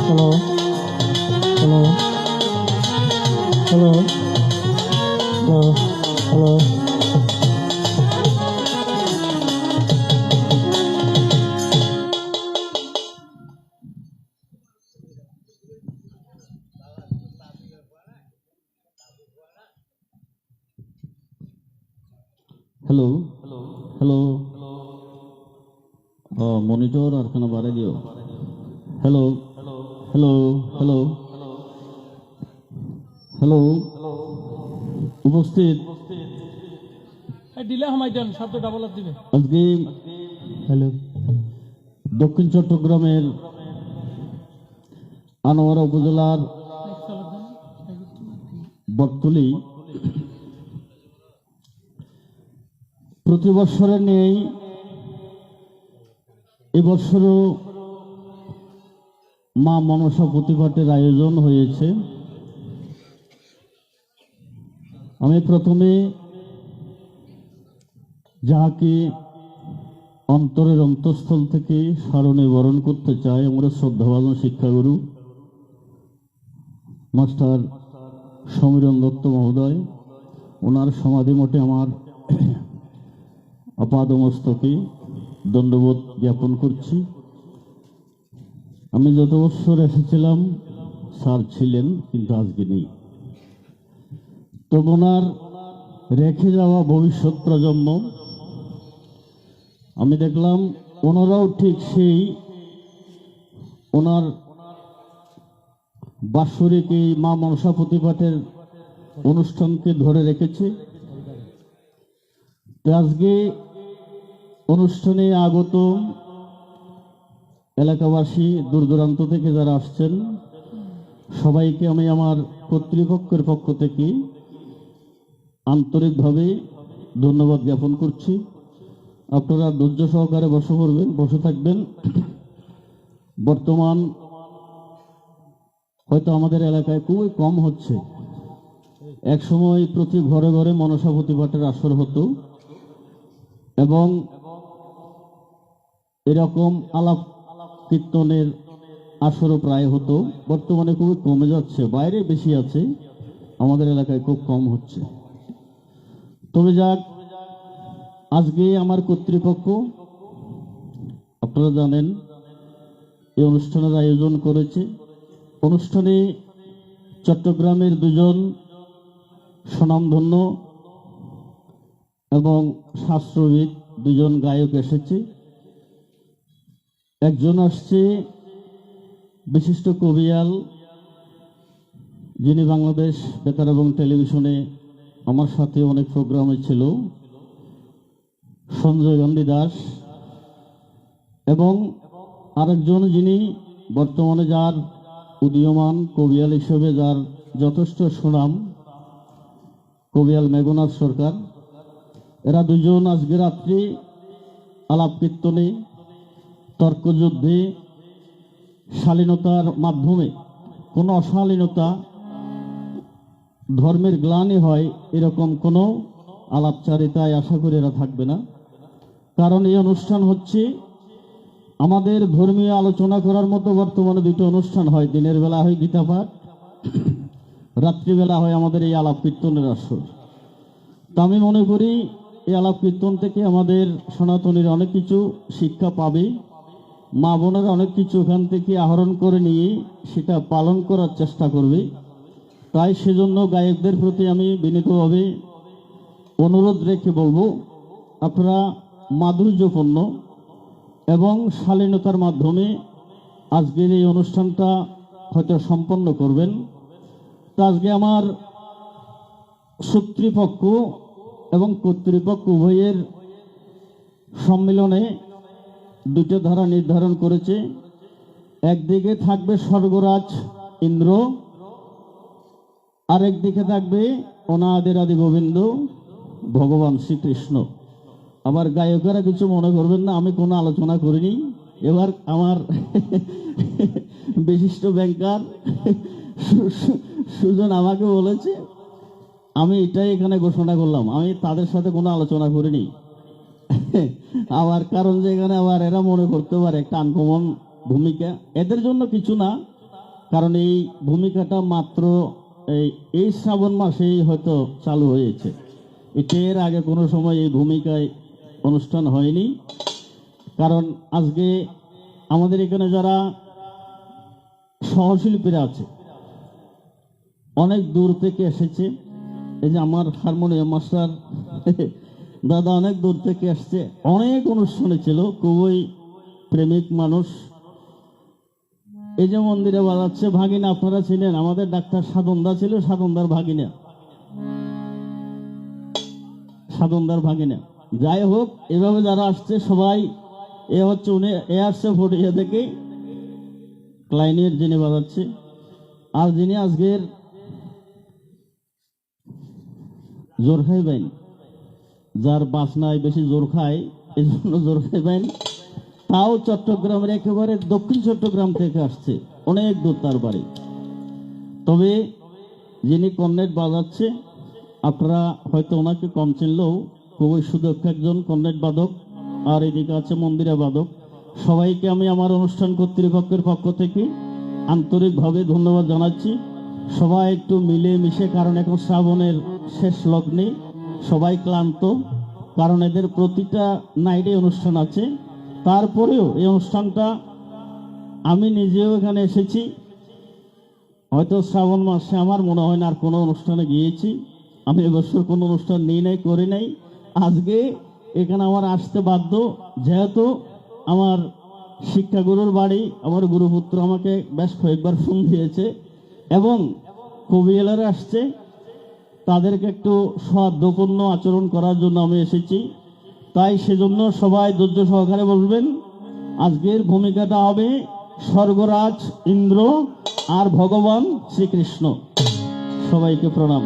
Hello hello hello hello hello hello hello monitor और खाना बारे दियो हेलो हेलो हेलो हेलो उपस्थित দিলে হামাই দেন শব্দ ডাবল আপ দিবে আজকে হ্যালো দক্ষিণ চট্টগ্রামের আনোয়ারা উপজেলার বটতলী প্রতি বছরের নেই এবছরও মা মনসা প্রতিপাটের আয়োজন হয়েছে। আমি প্রথমে যাহাকে অন্তরের অন্তঃস্থল থেকে স্মরণে বরণ করতে চাই আমরা শ্রদ্ধাভাজন শিক্ষাগুরু মাস্টার সমীরণ দত্ত মহোদয়, ওনার সমাধি মঠে আমার আপাদমস্তকে দণ্ডবোধ জ্ঞাপন করছি। আমি যত বছর এসেছিলাম স্যার ছিলেন, কিন্তু আজকে নেই। তো ওনার রেখে যাওয়া ভবিষ্যৎ প্রজন্ম আমি দেখলাম ওনারাও ঠিক সেই ওনার বাৎসরিক এই মা মনসা প্রতিপাটের অনুষ্ঠানকে ধরে রেখেছে। আজকে অনুষ্ঠানে আগত এলাকাবাসী দূর দূরান্ত থেকে যারা আসছেন সবাইকে আমি আমার কর্তৃপক্ষের পক্ষ থেকে আন্তরিকভাবে ধন্যবাদ জ্ঞাপন করছি। আপনারা ধৈর্য সহকারে বসে থাকবেন। বর্তমান হয়তো আমাদের এলাকায় খুবই কম হচ্ছে। এক সময় প্রতি ঘরে ঘরে মনসা প্রতিপাটের আসর হতো এবং এরকম আলাপ কীর্তনের আসরও প্রায় হতো। বর্তমানে খুবই কমে যাচ্ছে, বাইরে বেশি আছে, আমাদের এলাকায় খুব কম হচ্ছে। তবে যাক, আজকে আমার কর্তৃপক্ষ আপনারা জানেন এই অনুষ্ঠানের আয়োজন করেছে। অনুষ্ঠানে চট্টগ্রামের দুজন স্বনামধন্য এবং শাস্ত্রবিদ দুজন গায়ক এসেছে। একজন আসছে বিশিষ্ট কবিয়াল, যিনি বাংলাদেশ বেতার এবং টেলিভিশনে আমার সাথে অনেক প্রোগ্রামে ছিল, সঞ্জয় গান্ধী দাস। এবং আরেকজন যিনি বর্তমানে যার উদীয়মান কবিয়াল হিসেবে যার যথেষ্ট সুনাম, কবিয়াল মেঘনাথ সরকার। এরা দুজন আজকে রাত্রি আলাপ কীর্তনে, তর্কযুদ্ধে, শালীনতার মাধ্যমে কোনো অশালীনতা, ধর্মের গ্লানি হয় এরকম কোনো আলাপচারিতায় আশা করি এরা থাকবে না। কারণ এই অনুষ্ঠান হচ্ছে আমাদের ধর্মীয় আলোচনা করার মতো। বর্তমানে দুটো অনুষ্ঠান হয়, দিনের বেলা হয় গীতা পাঠ, রাত্রিবেলা হয় আমাদের এই আলাপ কীর্তনের আসর। তা আমি মনে করি এই আলাপ কীর্তন থেকে আমাদের সনাতনীরা অনেক কিছু শিক্ষা পাবে, মা বোনেরা অনেক কিছু ওখান থেকে আহরণ করে নিয়ে সেটা পালন করার চেষ্টা করবে। তাই সেজন্য গায়কদের প্রতি আমি বিনীতভাবে অনুরোধ রেখে বলবো, আপনারা মাধুর্যপূর্ণ এবং শালীনতার মাধ্যমে আজকের এই অনুষ্ঠানটা হয়তো সম্পন্ন করবেন। তা আজকে আমার শত্রুপক্ষ এবং কর্তৃপক্ষ উভয়ের সম্মেলনে দুটো ধারা নির্ধারণ করেছে। একদিকে থাকবে স্বর্গরাজ ইন্দ্র, আরেক দিকে থাকবে অনাদের আদি গোবিন্দ ভগবান শ্রীকৃষ্ণ। আবার গায়কেরা কিছু মনে করবেন না, আমি কোনো আলোচনা করিনি। এবার আমার বিশিষ্ট ব্যাংকার সুজন আমাকে বলেছে, আমি এটাই এখানে ঘোষণা করলাম, আমি তাদের সাথে কোনো আলোচনা করিনি। আবার কারণ যে এখানে আবার এরা মনে করতে পারে একটা আনকমন ভূমিকা, এদের জন্য কিছু না, কারণ এই ভূমিকাটা মাত্র এই শ্রাবণ মাসেই হয়তো চালু হয়েছে। এর আগে কোনো সময় এই ভূমিকায় অনুষ্ঠান হয়নি। কারণ আজকে আমাদের এখানে যারা সহশিল্পীরা আছে অনেক দূর থেকে এসেছে। এই যে আমার হারমোনিয়াম মাস্টার দাদা অনেক দূর থেকে আসছে, অনেক অনুষ্ঠানে ছিল, খুবই প্রেমিক মানুষ। এই যে মন্দিরে বাজাচ্ছে ভাগিনা, আপনারা ছিলেন, আমাদের ডাক্তার সাধনদা ছিল, সাধনদার ভাগিনা, সাধনদার ভাগিনা। যাই হোক, এভাবে যারা আসছে সবাই, এ হচ্ছে উনি, এ আসছে ফটিয়া থেকে ক্লাইনের যিনি বাজাচ্ছে, আর যিনি আজকের জোর খাইবেন, যার বাসনায় বেশি জোর খায় এই জন্য জোর খাইবেন, তাও চট্টগ্রামের একেবারে দক্ষিণ চট্টগ্রাম থেকে আসছে, অনেক দূর তার বাড়ি। তবে যিনি কর্নেট বাজাচ্ছে আপনারা হয়তো ওনাকে কম চিনলেও খুবই সুদক্ষ একজন কর্নেট বাদক। আর এদিকে আছে মন্দিরা বাদক। সবাইকে আমি আমার অনুষ্ঠান কর্তৃপক্ষের পক্ষ থেকে আন্তরিকভাবে ধন্যবাদ জানাচ্ছি। সবাই একটু মিলে মিশে, কারণ এখন শ্রাবণের শেষ লগ্নে সবাই ক্লান্ত, কারণ এদের প্রতিটা নাইটে অনুষ্ঠান আছে। তারপরেও এই অনুষ্ঠানটা আমি নিজেও এখানে এসেছি, হয়তো শ্রাবণ মাসে আমার মনে হয় না আর কোনো অনুষ্ঠানে গিয়েছি। আমি এবছর কোনো অনুষ্ঠান নিই নাই, করি নাই। আজকে এখানে আমার আসতে বাধ্য, যেহেতু আমার শিক্ষাগুরুর বাড়ি, আমার গুরুপুত্র আমাকে বেশ কয়েকবার ফোন দিয়েছে এবং কবিয়েলারা আসছে, তাদেরকে একটু সৌহার্দ্যপূর্ণ আচরণ করার জন্য আমি এসেছি। তাই সেজন্য সবাই ধৈর্য সহকারে বসবেন। আজকের ভূমিকাটা হবে স্বর্গরাজ ইন্দ্র আর ভগবান শ্রীকৃষ্ণ। সবাইকে প্রণাম।